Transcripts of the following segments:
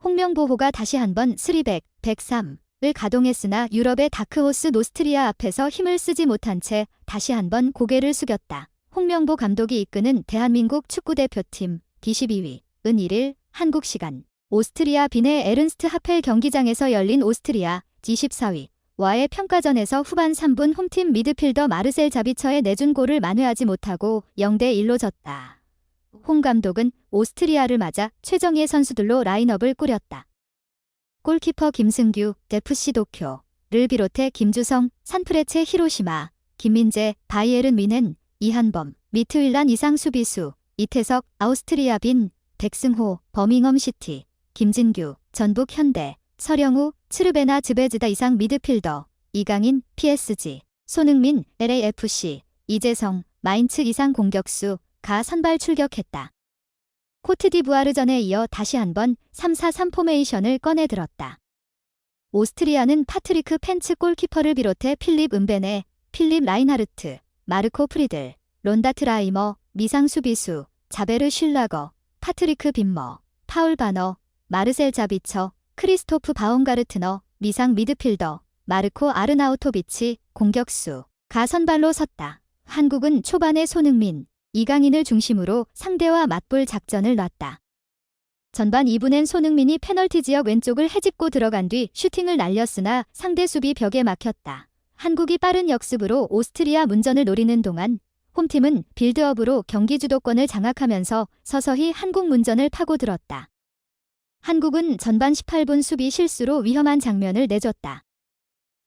홍명보호가 다시 한번 300, 103을 가동했으나 유럽의 다크호스 노스트리아 앞에서 힘을 쓰지 못한 채 다시 한번 고개를 숙였다. 홍명보 감독이 이끄는 대한민국 축구대표팀 D12위은 1일 한국 시간 오스트리아 빈의 에른스트 하펠 경기장에서 열린 오스트리아 D14위와의 평가전에서 후반 3분 홈팀 미드필더 마르셀 자비처의 내준 골을 만회하지 못하고 0대1로 졌다. 홍 감독은 오스트리아를 맞아 최정예 선수들로 라인업을 꾸렸다. 골키퍼 김승규, FC 도쿄를 비롯해 김주성, 산프레체 히로시마, 김민재, 바이에른 뮌헨, 이한범, 미트윌란 이상 수비수, 이태석, 아우스트리아 빈, 백승호, 버밍엄 시티, 김진규, 전북 현대, 서령우, 츠르베나 즈베즈다 이상 미드필더, 이강인, PSG, 손흥민, LAFC, 이재성, 마인츠 이상 공격수, 가 선발 출격했다. 코트디부아르전에 이어 다시 한번 3-4-3 포메이션을 꺼내들었다. 오스트리아는 파트리크 펜츠 골키퍼를 비롯해 필립 은베네, 필립 라인하르트, 마르코 프리들, 론다트 라이머, 미상 수비수, 자베르 슐라거, 파트리크 빈머, 파울 바너, 마르셀 자비처, 크리스토프 바움가르트너, 미상 미드필더, 마르코 아르나우토비치, 공격수, 가 선발로 섰다. 한국은 초반에 손흥민, 이강인을 중심으로 상대와 맞불 작전을 놨다. 전반 2분엔 손흥민이 페널티 지역 왼쪽을 헤집고 들어간 뒤 슈팅을 날렸으나 상대 수비 벽에 막혔다. 한국이 빠른 역습으로 오스트리아 문전을 노리는 동안 홈팀은 빌드업으로 경기 주도권을 장악하면서 서서히 한국 문전을 파고들었다. 한국은 전반 18분 수비 실수로 위험한 장면을 내줬다.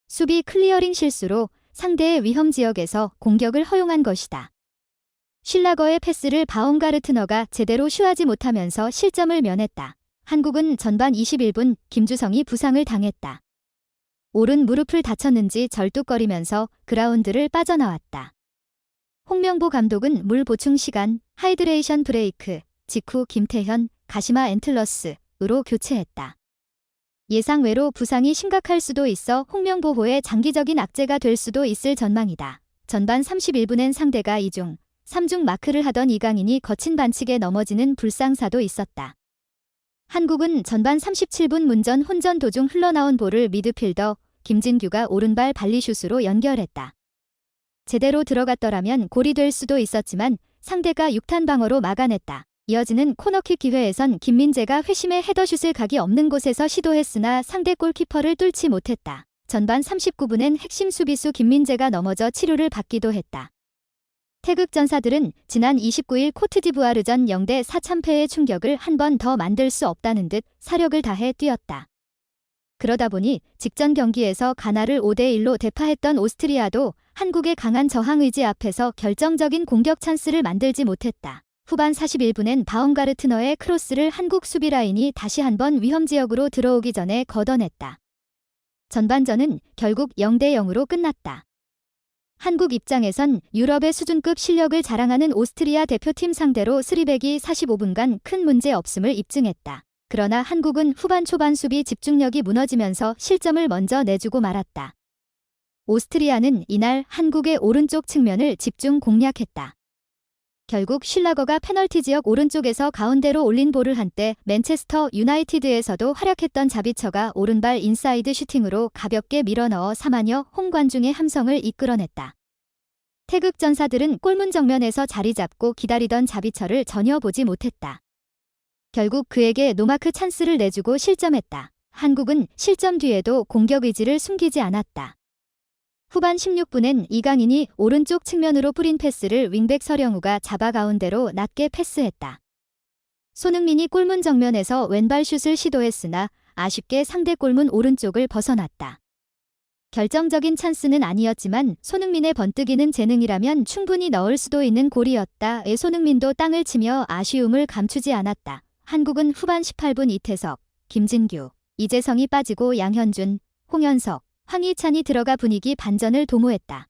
수비 클리어링 실수로 상대의 위험 지역에서 공격을 허용한 것이다. 슐라거의 패스를 바움가르트너가 제대로 슈하지 못하면서 실점을 면했다. 한국은 전반 21분 김주성이 부상을 당했다. 오른 무릎을 다쳤는지 절뚝거리면서 그라운드를 빠져나왔다. 홍명보 감독은 물 보충 시간, 하이드레이션 브레이크, 직후 김태현, 가시마 앤틀러스로 교체했다. 예상외로 부상이 심각할 수도 있어 홍명보호의 장기적인 악재가 될 수도 있을 전망이다. 전반 31분엔 상대가 2중, 3중 마크를 하던 이강인이 거친 반칙에 넘어지는 불상사도 있었다. 한국은 전반 37분 문전 혼전 도중 흘러나온 볼을 미드필더 김진규가 오른발 발리슛으로 연결했다. 제대로 들어갔더라면 골이 될 수도 있었지만 상대가 육탄 방어로 막아냈다. 이어지는 코너킥 기회에선 김민재가 회심의 헤더슛을 각이 없는 곳에서 시도했으나 상대 골키퍼를 뚫지 못했다. 전반 39분엔 핵심 수비수 김민재가 넘어져 치료를 받기도 했다. 태극전사들은 지난 29일 코트디부아르전 0대4 참패의 충격을 한 번 더 만들 수 없다는 듯 사력을 다해 뛰었다. 그러다 보니 직전 경기에서 가나를 5대1로 대파했던 오스트리아도 한국의 강한 저항 의지 앞에서 결정적인 공격 찬스를 만들지 못했다. 후반 41분엔 바움가르트너의 크로스를 한국 수비 라인이 다시 한번 위험지역으로 들어오기 전에 걷어냈다. 전반전은 결국 0대0으로 끝났다. 한국 입장에선 유럽의 수준급 실력을 자랑하는 오스트리아 대표팀 상대로 3백이 45분간 큰 문제 없음을 입증했다. 그러나 한국은 후반 초반 수비 집중력이 무너지면서 실점을 먼저 내주고 말았다. 오스트리아는 이날 한국의 오른쪽 측면을 집중 공략했다. 결국 슐라거가 페널티 지역 오른쪽에서 가운데로 올린 볼을 한때 맨체스터 유나이티드에서도 활약했던 자비처가 오른발 인사이드 슈팅으로 가볍게 밀어넣어 3안여 홍관중의 함성을 이끌어냈다. 태극전사들은 골문 정면에서 자리 잡고 기다리던 자비처를 전혀 보지 못했다. 결국 그에게 노마크 찬스를 내주고 실점했다. 한국은 실점 뒤에도 공격 의지를 숨기지 않았다. 후반 16분엔 이강인이 오른쪽 측면으로 뿌린 패스를 윙백 서령우가 잡아 가운데로 낮게 패스했다. 손흥민이 골문 정면에서 왼발 슛을 시도했으나 아쉽게 상대 골문 오른쪽을 벗어났다. 결정적인 찬스는 아니었지만 손흥민의 번뜩이는 재능이라면 충분히 넣을 수도 있는 골이었다. 손흥민도 땅을 치며 아쉬움을 감추지 않았다. 한국은 후반 18분 이태석, 김진규, 이재성이 빠지고 양현준, 홍현석, 황희찬이 들어가 분위기 반전을 도모했다.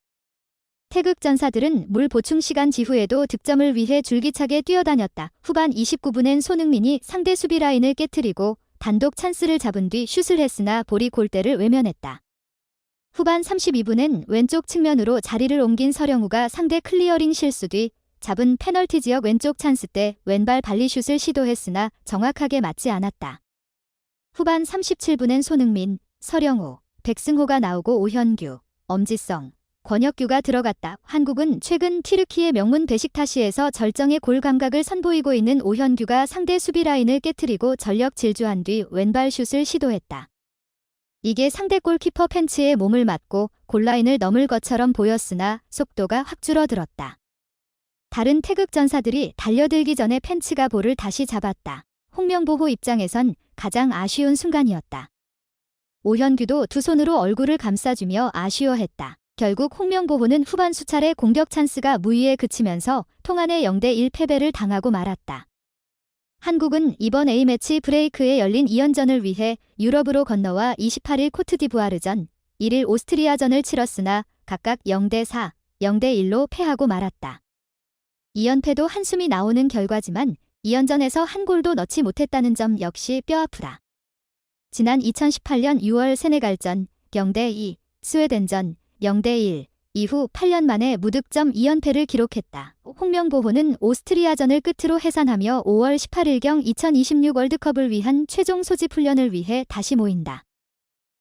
태극전사들은 물 보충 시간 지후에도 득점을 위해 줄기차게 뛰어다녔다. 후반 29분엔 손흥민이 상대 수비 라인을 깨트리고 단독 찬스를 잡은 뒤 슛을 했으나 볼이 골대를 외면했다. 후반 32분엔 왼쪽 측면으로 자리를 옮긴 서령우가 상대 클리어링 실수 뒤 잡은 페널티 지역 왼쪽 찬스 때 왼발 발리슛을 시도했으나 정확하게 맞지 않았다. 후반 37분엔 손흥민, 서령우, 백승호가 나오고 오현규, 엄지성, 권혁규가 들어갔다. 한국은 최근 튀르키예 명문 베식타시에서 절정의 골 감각을 선보이고 있는 오현규가 상대 수비 라인을 깨트리고 전력 질주한 뒤 왼발 슛을 시도했다. 이게 상대 골키퍼 펜치에 몸을 맞고 골라인을 넘을 것처럼 보였으나 속도가 확 줄어들었다. 다른 태극 전사들이 달려들기 전에 펜치가 볼을 다시 잡았다. 홍명보호 입장에선 가장 아쉬운 순간이었다. 오현규도 두 손으로 얼굴을 감싸주며 아쉬워했다. 결국 홍명보호는 후반 수차례 공격 찬스가 무위에 그치면서 통안의 0대1 패배를 당하고 말았다. 한국은 이번 A매치 브레이크에 열린 2연전을 위해 유럽으로 건너와 28일 코트디부아르전, 1일 오스트리아전을 치렀으나 각각 0대4, 0대1로 패하고 말았다. 2연패도 한숨이 나오는 결과지만 2연전에서 한 골도 넣지 못했다는 점 역시 뼈아프다. 지난 2018년 6월 세네갈전 0대2, 스웨덴전 0대1 이후 8년 만에 무득점 2연패를 기록했다. 홍명보호는 오스트리아전을 끝으로 해산하며 5월 18일경 2026 월드컵을 위한 최종 소집 훈련을 위해 다시 모인다.